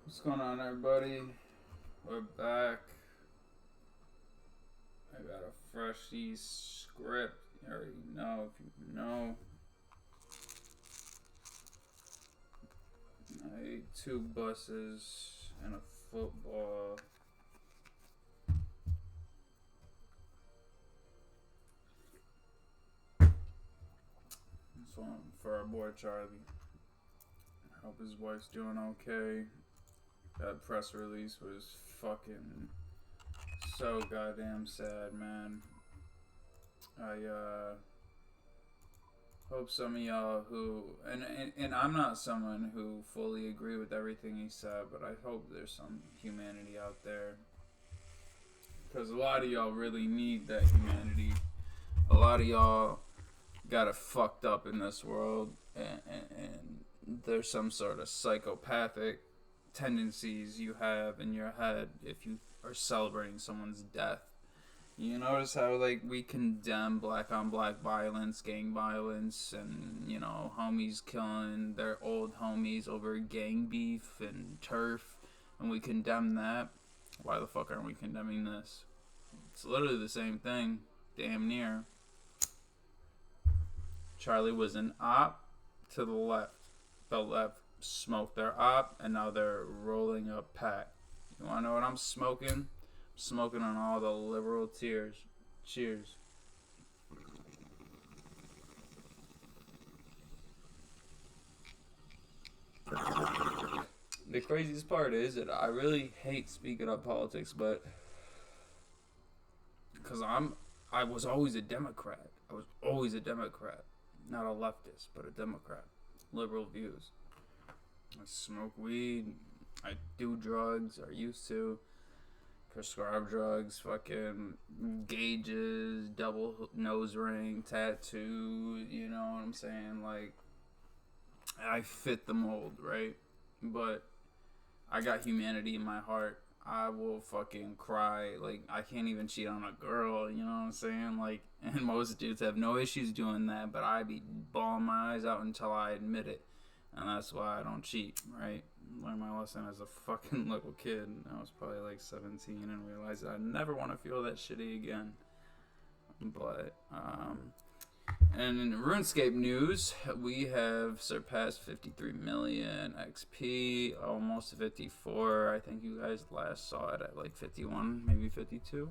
What's going on, everybody? We're back. I got a freshy script. You already know if you know. I ate 2 buses and a football. This one for our boy Charlie. I hope his wife's doing okay. That press release was fucking so goddamn sad, man. I hope some of y'all who and I'm not someone who fully agree with everything he said, but I hope there's some humanity out there, because a lot of y'all really need that humanity. A lot of y'all got it fucked up in this world, and there's some sort of psychopathic tendencies you have in your head if you are celebrating someone's death. You notice how, like, we condemn black on black violence, gang violence, and, you know, homies killing their old homies over gang beef and turf, and we condemn that. Why the fuck aren't we condemning this? It's literally the same thing, damn near. Charlie was an op to the left. The left smoked their op, and now they're rolling a pack. You wanna know what I'm smoking? I'm smoking on all the liberal tears. Cheers. The craziest part is that I really hate speaking up politics, but because I was always a Democrat. I was always a Democrat. Not a leftist, but a Democrat. Liberal views. I smoke weed. I do drugs, or used to. Prescribe drugs, fucking gauges, double nose ring, tattoo, you know what I'm saying? Like, I fit the mold, right? But I got humanity in my heart. I will fucking cry. Like, I can't even cheat on a girl, you know what I'm saying? Like, and most dudes have no issues doing that, but I be bawling my eyes out until I admit it. And that's why I don't cheat, right? Learned my lesson as a fucking little kid. I was probably like 17 and realized that I never want to feel that shitty again. But, and in RuneScape news, we have surpassed 53 million XP, almost 54. I think you guys last saw it at like 51, maybe 52.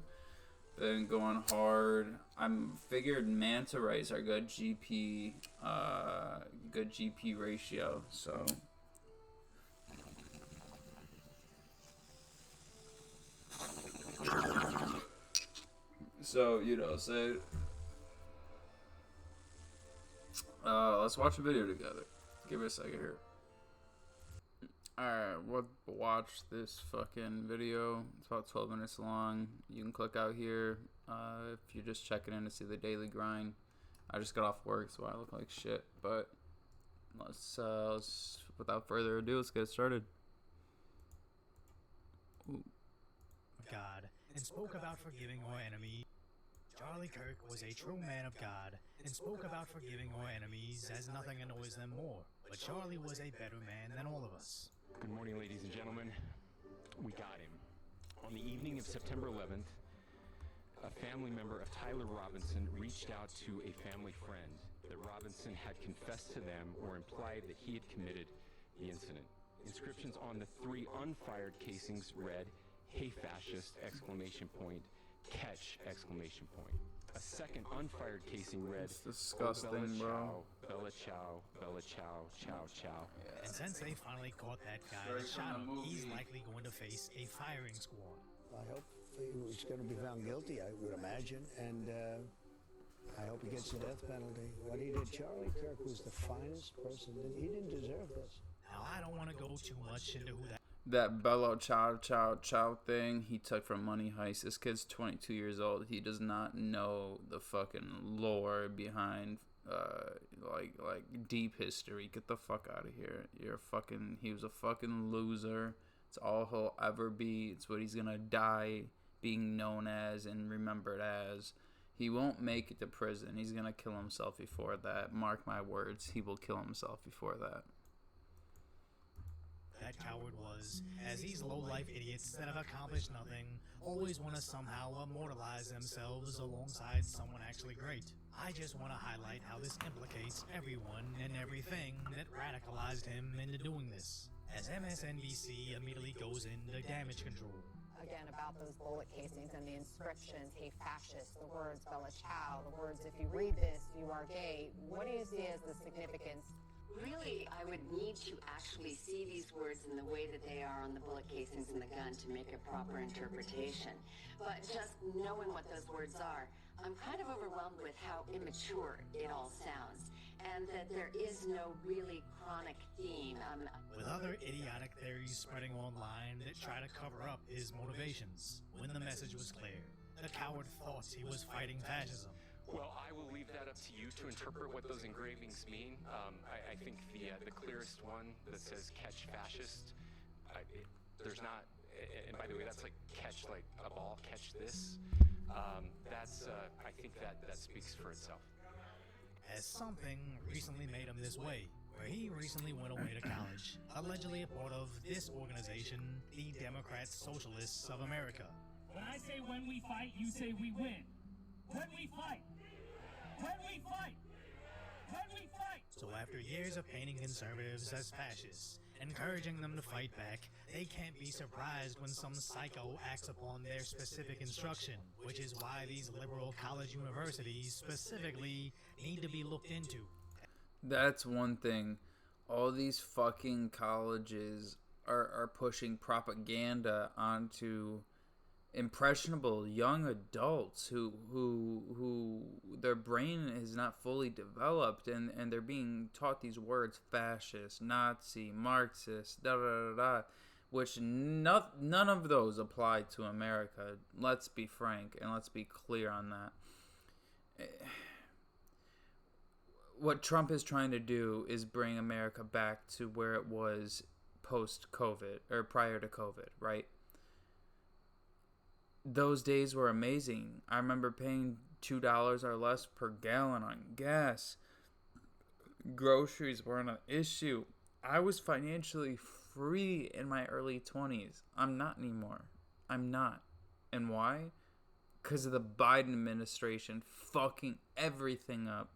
Been going hard. I'm figured manta rays are good GP ratio. So you know, let's watch a video together. Give me a second here. Alright, we'll watch this fucking video. It's about 12 minutes long. You can click out here if you're just checking in to see the daily grind. I just got off work, so I look like shit. But let's without further ado, let's get started. Ooh. God, and spoke about forgiving our enemies. Charlie Kirk was a true man of God, and spoke about forgiving our enemies as nothing annoys them more. But Charlie was a better man than all of us. Good morning, ladies and gentlemen. We got him. On the evening of September 11th, a family member of Tyler Robinson reached out to a family friend that Robinson had confessed to them or implied that he had committed the incident. Inscriptions on the 3 unfired casings read, "Hey fascist!" "Catch!" A second unfired casing read, It's disgusting, "Bella bro. Ciao, Bella Ciao, Bella Ciao, Ciao Ciao." And since they finally caught that guy that shot him, he's likely going to face a firing squad. I hope he's going to be found guilty, I would imagine, and I hope he gets the death penalty. What he did, Charlie Kirk was the finest person. He didn't deserve this. Now, I don't want to go too much into who That Bello Chow Chow Chow thing he took from Money Heist. This kid's 22 years old. He does not know the fucking lore behind like deep history. Get the fuck out of here. He was a fucking loser. It's all he'll ever be. It's what he's gonna die being known as and remembered as. He won't make it to prison. He's gonna kill himself before that. Mark my words, he will kill himself before that. that coward was. was, as these low-life idiots that have accomplished nothing always want to somehow immortalize themselves alongside someone actually great. I just want to highlight how this implicates everyone and everything that radicalized him into doing this, as MSNBC immediately goes into damage control. Again, about those bullet casings and the inscriptions, hey fascist, the words Bella Ciao, the words if you read this, you are gay. What do you see as the significance? Really, I would need to actually see these words in the way that they are on the bullet casings in the gun to make a proper interpretation. But just knowing what those words are, I'm kind of overwhelmed with how immature it all sounds, and that there is no really chronic theme. With other idiotic theories spreading online that try to cover up his motivations, when the message was clear, the coward thought he was fighting fascism. Well, I will leave that up to you to interpret what those engravings mean. I think the clearest one that says "catch fascist," there's not, and by the way, that's like catch like a ball, catch this. I think that speaks for itself. As something recently made him this way, where he recently went away to college, allegedly a part of this organization, the Democrat Socialists of America. When I say when we fight, you say we win. When we fight. When we fight. When we fight. So after years of painting conservatives as fascists, encouraging them to fight back, they can't be surprised when some psycho acts upon their specific instruction, which is why these liberal college universities specifically need to be looked into. That's one thing. All these fucking colleges are pushing propaganda onto impressionable young adults who their brain is not fully developed, and they're being taught these words: fascist, Nazi, Marxist, da da da da, which none of those apply to America. Let's be frank and let's be clear on that. What Trump is trying to do is bring America back to where it was post-COVID, or prior to COVID, right? Those days were amazing. I remember paying $2 or less per gallon on gas. Groceries weren't an issue. I was financially free in my early 20s. I'm not anymore. I'm not. And why? Because of the Biden administration fucking everything up.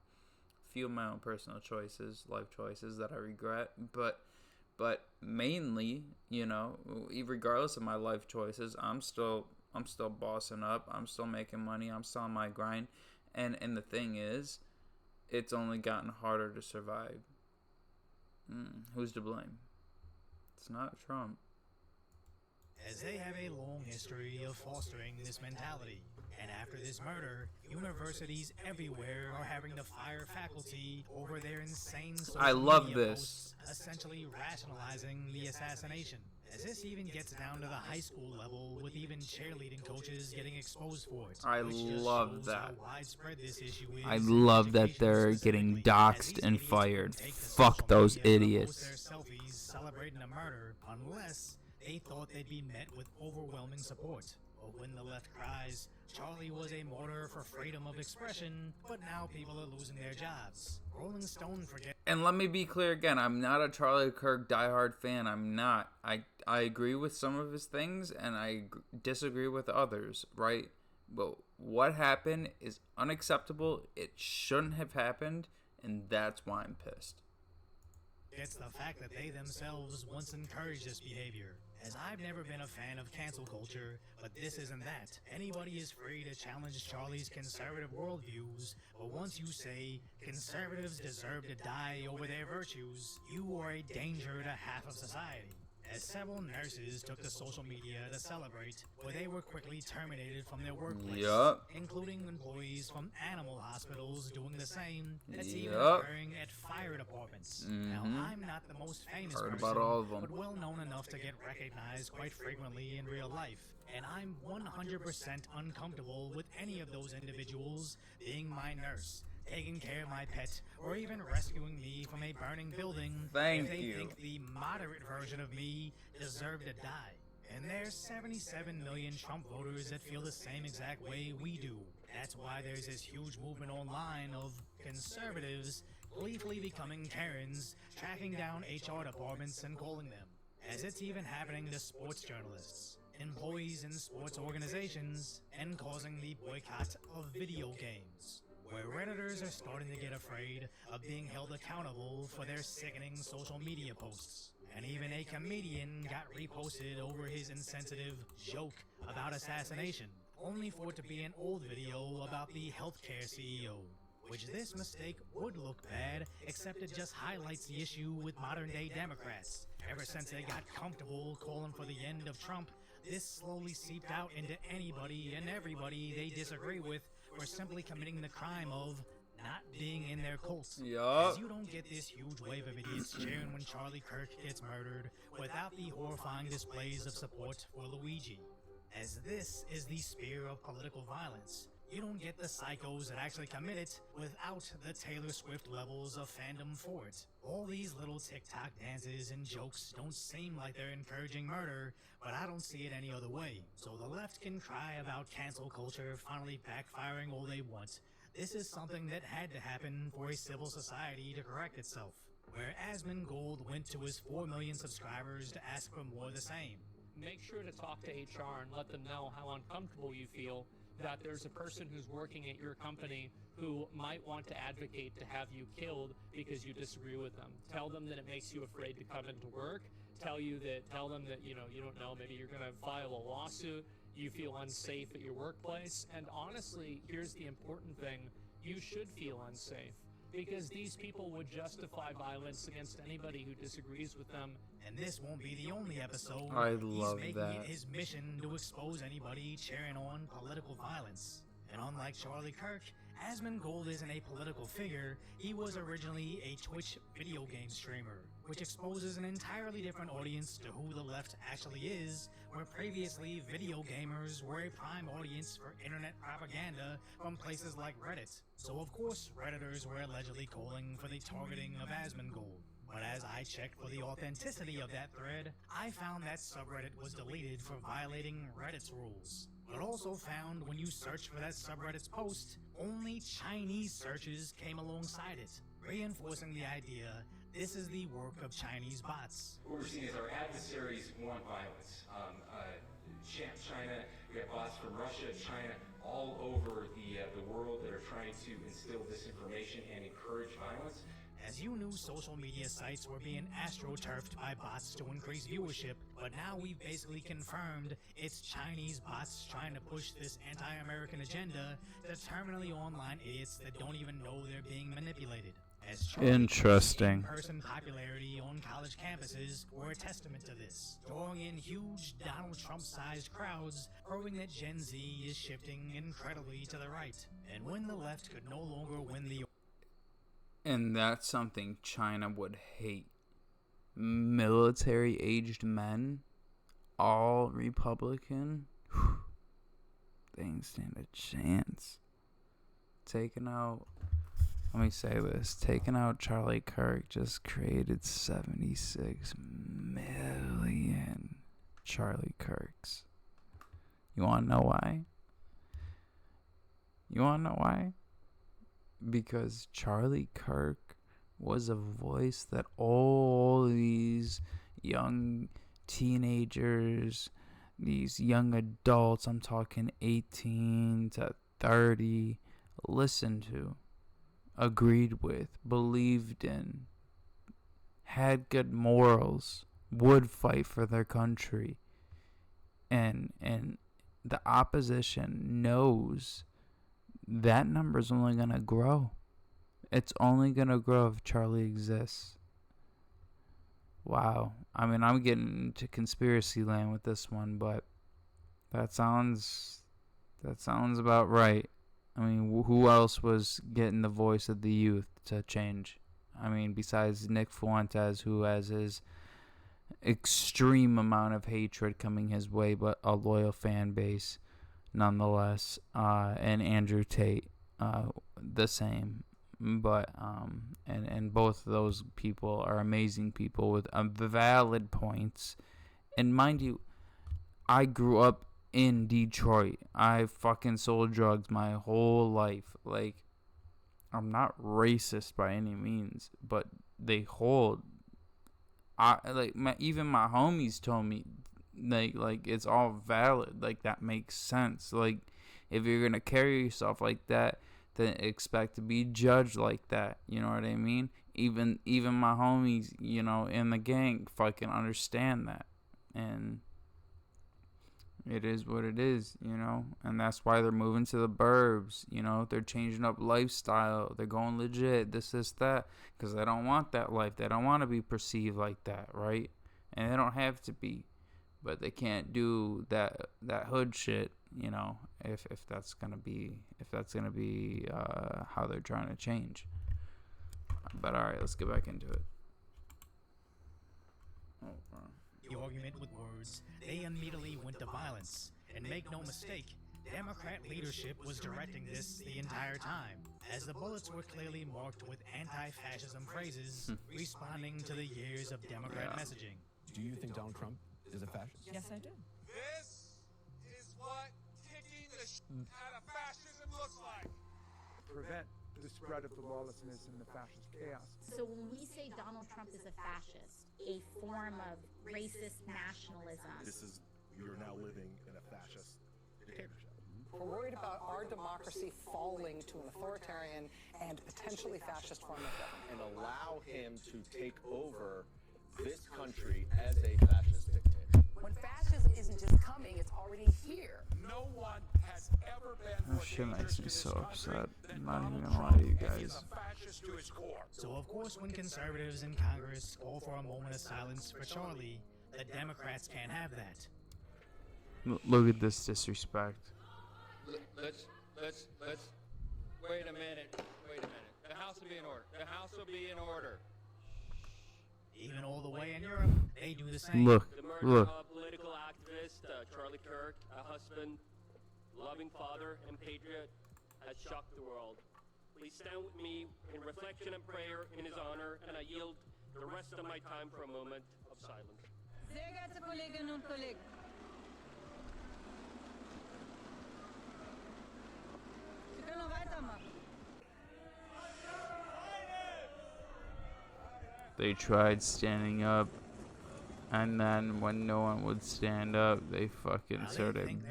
Few of my own personal choices, life choices that I regret, but mainly, you know, regardless of my life choices, I'm still bossing up. I'm still making money. I'm still on my grind. And the thing is, it's only gotten harder to survive. Who's to blame? It's not Trump. As they have a long history of fostering this mentality. And after this murder, universities everywhere are having to fire faculty over their insane social I love media this. posts, essentially rationalizing the assassination. As this even gets down to the high school level, with even cheerleading coaches getting exposed for it. I which just love shows that. how widespread this issue is I in love that education they're getting specifically, doxxed as these and idiots fired. wouldn't take to Fuck social those media to idiots. post their selfies celebrating a murder unless they thought they'd be met with overwhelming support. But when the left cries, Charlie was a martyr for freedom of expression, but now people are losing their jobs. Rolling Stone forget. And let me be clear again, I'm not a Charlie Kirk diehard fan. I'm not. I agree with some of his things, and I disagree with others, right? But what happened is unacceptable. It shouldn't have happened, and that's why I'm pissed. It's the fact that they themselves once encouraged this behavior. As I've never been a fan of cancel culture, but this isn't that. Anybody is free to challenge Charlie's conservative worldviews, but once you say conservatives deserve to die over their virtues, you are a danger to half of society. As several nurses took to social media to celebrate, where they were quickly terminated from their workplace, Yup. including employees from animal hospitals doing the same. That's even Yup. occurring at fire departments. Now, I'm not the most famous Heard person, about all of them. but well known enough to get recognized quite frequently in real life. And I'm 100% uncomfortable with any of those individuals being my nurse, taking care of my pet, or even rescuing me from a burning building Thank if they you. think the moderate version of me deserved to die. And there's 77 million Trump voters that feel the same exact way we do. That's why there's this huge movement online of conservatives gleefully becoming Karens, tracking down HR departments and calling them as it's even happening to sports journalists, employees in sports organizations, and causing the boycott of video games, where Redditors are starting to get afraid of being held accountable for their sickening social media posts. And even a comedian got reposted over his insensitive joke about assassination, only for it to be an old video about the healthcare CEO. Which this mistake would look bad, except it just highlights the issue with modern-day Democrats. Ever since they got comfortable calling for the end of Trump, this slowly seeped out into anybody and everybody they disagree with for simply committing the crime of not being in their cults. Yup. As you don't get this huge wave of idiots cheering when Charlie Kirk gets murdered without the horrifying displays of support for Luigi. As this is the sphere of political violence, you don't get the psychos that actually commit it without the Taylor Swift levels of fandom for it. All these little TikTok dances and jokes don't seem like they're encouraging murder, but I don't see it any other way. So the left can cry about cancel culture finally backfiring all they want. This is something that had to happen for a civil society to correct itself, where Asmongold went to his 4 million subscribers to ask for more of the same. Make sure to talk to HR and let them know how uncomfortable you feel that there's a person who's working at your company who might want to advocate to have you killed because you disagree with them. Tell them that it makes you afraid to come into work. Tell them that you don't know, maybe you're going to file a lawsuit. You feel unsafe at your workplace. And honestly, here's the important thing. You should feel unsafe because these people would justify violence against anybody who disagrees with them. And this won't be the only episode. I love He's making that. it his mission to expose anybody cheering on political violence. And unlike Charlie Kirk, Asmongold isn't a political figure. He was originally a Twitch video game streamer, which exposes an entirely different audience to who the left actually is, where previously video gamers were a prime audience for internet propaganda from places like Reddit. So of course, Redditors were allegedly calling for the targeting of Asmongold. But as I checked for the authenticity of that thread, I found that subreddit was deleted for violating Reddit's rules. But also found when you search for that subreddit's post, only Chinese searches came alongside it, reinforcing the idea this is the work of Chinese bots. What we're seeing is our adversaries want violence. China, we have bots from Russia, China, all over the world that are trying to instill disinformation and encourage violence. As you knew, social media sites were being astroturfed by bots to increase viewership, but now we've basically confirmed it's Chinese bots trying to push this anti-American agenda to terminally online idiots that don't even know they're being manipulated. As Interesting. In-person popularity on college campuses were a testament to this, drawing in huge Donald Trump-sized crowds, proving that Gen Z is shifting incredibly to the right. And when the left could no longer win the And that's something China would hate. Military-aged men, all Republican, they ain't stand a chance. Taking out Charlie Kirk just created 76 million Charlie Kirks. You wanna know why? Because Charlie Kirk was a voice that all these young teenagers, these young adults, I'm talking 18 to 30, listened to, agreed with, believed in, had good morals, would fight for their country. And the opposition knows that number's only going to grow. It's only going to grow if Charlie exists. Wow. I mean, I'm getting into conspiracy land with this one, but that sounds about right. I mean, who else was getting the voice of the youth to change? I mean, besides Nick Fuentes, who has his extreme amount of hatred coming his way, but a loyal fan base nonetheless, and Andrew Tate, the same, but and both of those people are amazing people with valid points. And mind you, I grew up in Detroit. I fucking sold drugs my whole life. Like, I'm not racist by any means, but they hold even my homies told me, like it's all valid. Like, that makes sense. Like, if you're gonna carry yourself like that, then expect to be judged like that. You know what I mean? Even my homies, you know, in the gang, fucking understand that, and it is what it is, you know. And that's why they're moving to the burbs. You know, they're changing up lifestyle. They're going legit. This, that, because they don't want that life. They don't want to be perceived like that, right? And they don't have to be, but they can't do that hood shit. You know, if that's gonna be how they're trying to change. But all right, let's get back into it. The argument with words, they immediately went to violence. And make no mistake, Democrat leadership was directing this the entire time, as the bullets were clearly marked with anti-fascism phrases, responding to the years of Democrat messaging. Do you think Donald Trump is a fascist? Yes, I do. This is what kicking the shit out of fascism looks like. Prevent the spread of the lawlessness and the fascist chaos. So when we say Donald Trump is a fascist, a form of racist nationalism. You're now living in a fascist dictatorship. We're worried about our democracy falling to an authoritarian and potentially fascist form of government. And allow him to take over this country as a fascist dictator. When fascism isn't just coming, it's already here. No one has ever been That shit makes me so upset. I'm not even gonna lie to you guys. So of course, when conservatives in Congress call for a moment of silence for Charlie, the Democrats can't have that. Look at this disrespect. Let's wait a minute. The House will be in order. The House will be in order. Even all the way in Europe, they do the same. Look. The murder of political activist Charlie Kirks, a husband, loving father, and patriot, has shocked the world. Please stand with me in reflection and prayer in his honor, and I yield the rest of my time for a moment of silence. Sehr geehrte Kolleginnen und Kollegen. Sie können noch weitermachen. They tried standing up, and then when no one would stand up, they fucking started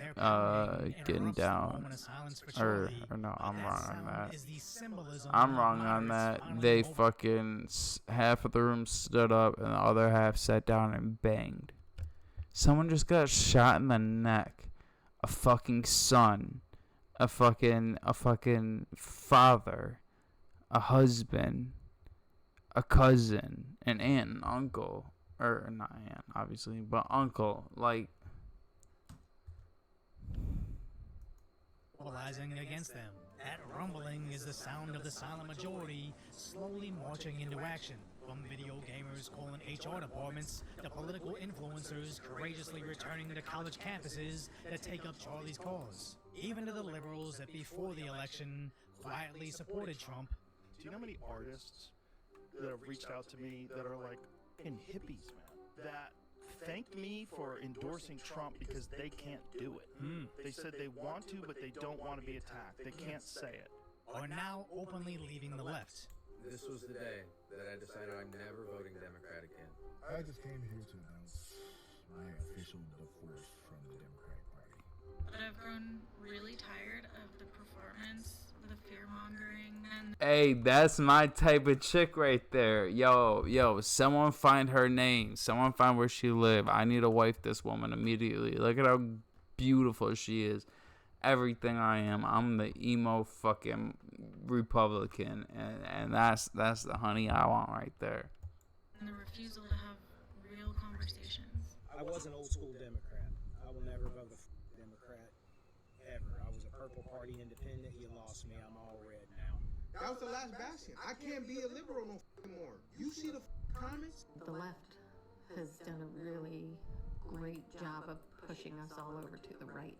getting down. Or no, I'm wrong on that. I'm wrong on that. They fucking, half of the room stood up and the other half sat down and banged. Someone just got shot in the neck. A fucking son. A fucking father. A husband. A cousin, an aunt, and uncle, or not aunt, obviously, but uncle, like, mobilizing against them. That rumbling is the sound of the silent majority slowly marching into action. From video gamers calling HR departments to political influencers courageously returning to college campuses that take up Charlie's cause. Even to the liberals that before the election quietly supported Trump. Do you know how many artists that have reached out to me that are like in hippies, man, that thanked me for endorsing Trump because they can't do it. They said they want to, but they don't want to be attacked. They can't say it. Are now openly leaving the left. This was the day that I decided I'm never voting Democrat again. I just came here to announce my official divorce from the Democratic Party. But I've grown really tired of the performance, the fear-mongering, and... Hey, that's my type of chick right there. Yo, someone find her name. Someone find where she live. I need to wife this woman immediately. Look at how beautiful she is. Everything I am. I'm the emo fucking Republican, and that's the honey I want right there. And the refusal to have real conversations. I was an old school Democrat. I will never vote a Democrat ever. I was a Purple Party independent. You lost me. I'm all red now. That was the last bastion. I can't be a liberal no more. You see the comments? The left has done a really great job of pushing us all over to the right.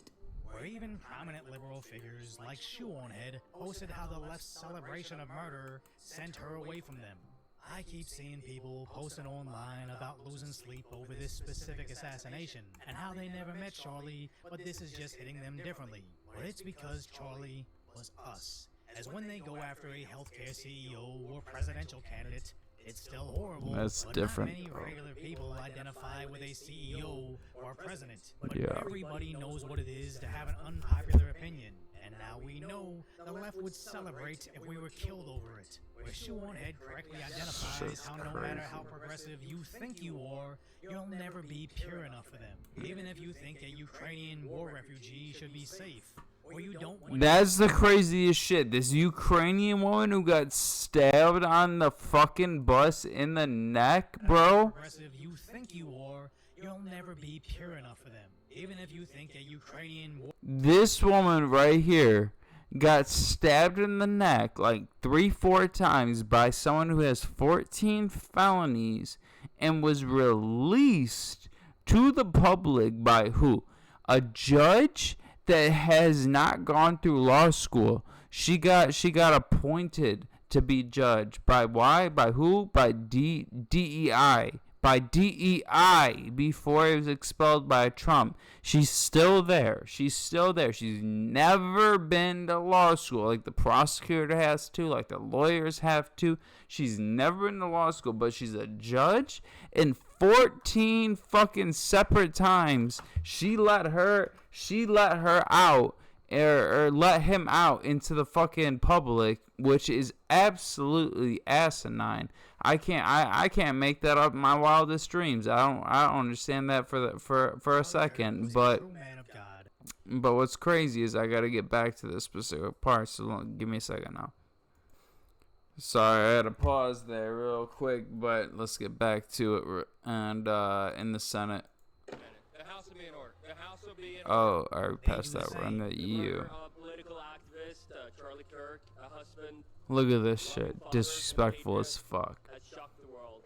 Where even prominent liberal figures like Shoeonhead posted how the left's celebration of murder sent her away from them. I keep seeing people posting online about losing sleep over this specific assassination and how they never met Charlie, but this is just hitting them differently. But it's because Charlie was us. As when they go after a healthcare CEO or presidential candidate, It's still horrible. That's but different, Not many bro. regular people identify with a CEO or president. But Yeah. everybody knows what it is to have an unpopular opinion. And now we know the left would celebrate if we were killed over it. Where Shoehead correctly identifies Shit's how no matter how progressive you think you are, you'll never be pure enough for them. Even if you think a Ukrainian war refugee should be safe. Or you don't want That's the craziest shit. This Ukrainian woman who got stabbed on the fucking bus in the neck, bro. progressive you think you are, you'll never be pure enough for them. Even if you think a Ukrainian war This woman right here got stabbed in the neck like 3-4 times by someone who has 14 felonies and was released to the public by who? A judge that has not gone through law school. She got appointed to be judge by why? By who? By DEI. By DEI before it was expelled by Trump. She's still there. She's still there. She's never been to law school like the prosecutor has to, like the lawyers have to. She's never been to law school, but she's a judge. And 14 fucking separate times she let her out or let him out into the fucking public, which is absolutely asinine. I can't make that up in my wildest dreams. I don't understand that for a second. But what's crazy is I gotta get back to this specific part. So give me a second now. Sorry, I had to pause there real quick, but let's get back to it. And in the Senate. The House will be in order. The House will be in Oh, I already passed that run to you. Political activist Charlie Kirks, a husband. Look at this shit. Disrespectful as fuck. Has shocked the world.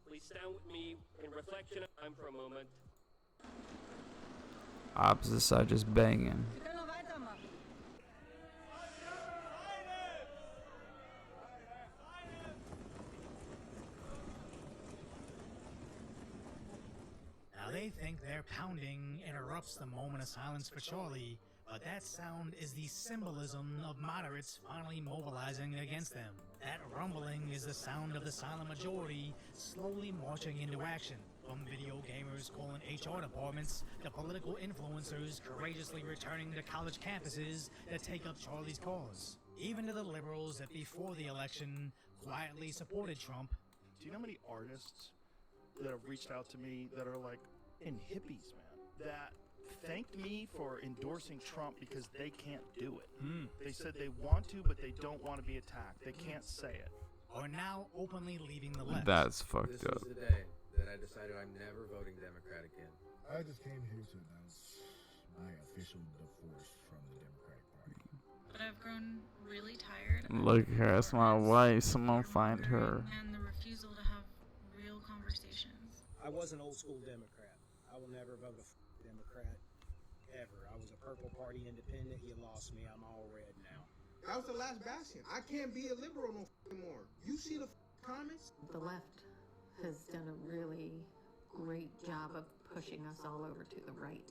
Please stand with me in reflection of time for a moment. Opposite side just banging. Now they think their pounding interrupts the moment of silence for Charlie, but that sound is the symbolism of moderates finally mobilizing against them. That rumbling is the sound of the silent majority slowly marching into action. From video gamers calling HR departments to political influencers courageously returning to college campuses that take up Charlie's cause. Even to the liberals that before the election quietly supported Trump. Do you know how many artists that have reached out to me that are like in hippies, man, that thanked me for endorsing Trump because they can't do it. They said they want to, but they don't want to be attacked. They can't say it. Are now openly leaving the left. That's fucked up. This was the day that I decided I'm never voting Democrat again. I just came here to announce my official divorce from the Democratic Party. But I've grown really tired. Look at her. That's my wife. Someone find her. And the refusal to have real conversations. I was an old school Democrat. I will never vote a Democrat ever. I was a Purple Party independent. You lost me. I'm all red now. That was the last bastion. I can't be a liberal no more. You see the comments? The left has done a really great job of pushing us all over to the right.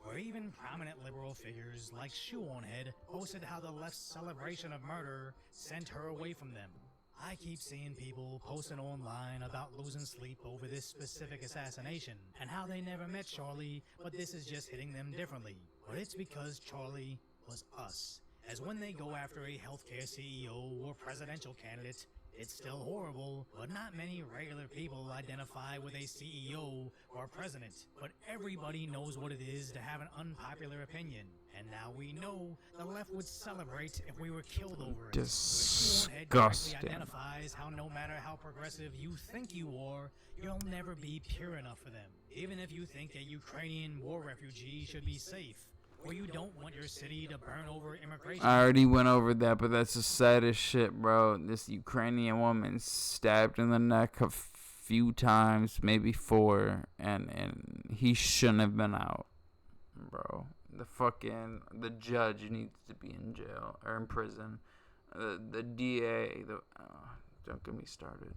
Or even prominent liberal figures like Shoehead posted how the left's celebration of murder sent her away from them. I keep seeing people posting online about losing sleep over this specific assassination and how they never met Charlie, but this is just hitting them differently. But it's because Charlie was us. As when they go after a healthcare CEO or presidential candidate, it's still horrible, but not many regular people identify with a CEO or president. But everybody knows what it is to have an unpopular opinion. And now we know the left would celebrate if we were killed over it. Disgusting. Identifies how no matter how progressive you think you are, you'll never be pure enough for them. Even if you think a Ukrainian war refugee should be safe. Or you don't want your city to burn over immigration. I already went over that, but that's the saddest shit, bro. This Ukrainian woman stabbed in the neck a few times, maybe 4, and he shouldn't have been out, bro. The judge needs to be in jail or in prison. The DA, don't get me started.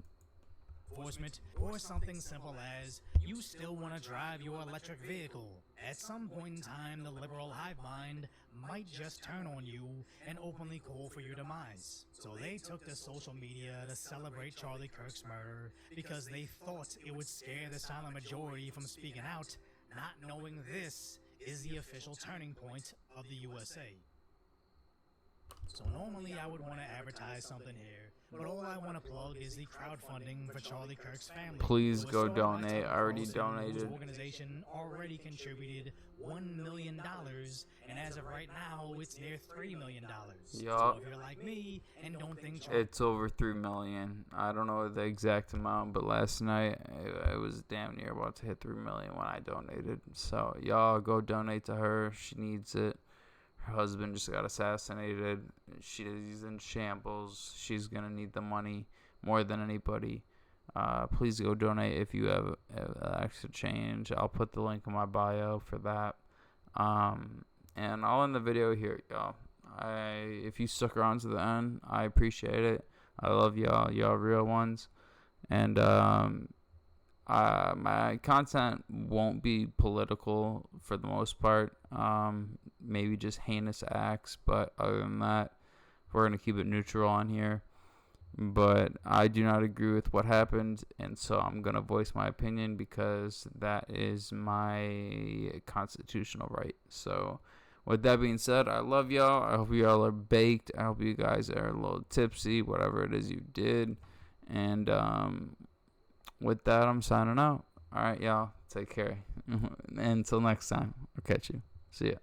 enforcement, or something simple as, you still want to drive your electric vehicle. At some point in time, the liberal hive mind might just turn on you and openly call for your demise. So they took to social media to celebrate Charlie Kirk's murder because they thought it would scare the silent majority from speaking out, not knowing this is the official turning point of the USA. So normally I would want to advertise something here, but all I want to plug is the crowdfunding for Charlie Kirk's family. Please go donate. I already donated. The organization already contributed $1 million, and as of right now, it's near $3 million. So if you're like me and don't think it's over 3 million. I don't know the exact amount, but last night I was damn near about to hit 3 million when I donated. So y'all go donate to her. She needs it. Her husband just got assassinated. She's in shambles. She's going to need the money more than anybody. Please go donate if you have extra change. I'll put the link in my bio for that. And I'll end the video here, y'all. If you stuck around to the end, I appreciate it. I love y'all. Y'all real ones. And my content won't be political for the most part. Maybe just heinous acts, but other than that, we're going to keep it neutral on here. But I do not agree with what happened, and so I'm going to voice my opinion because that is my constitutional right. So with that being said, I love y'all. I hope y'all are baked. I hope you guys are a little tipsy, whatever it is you did. And with that, I'm signing out. All right, y'all. Take care. Until next time. I'll catch you. See ya.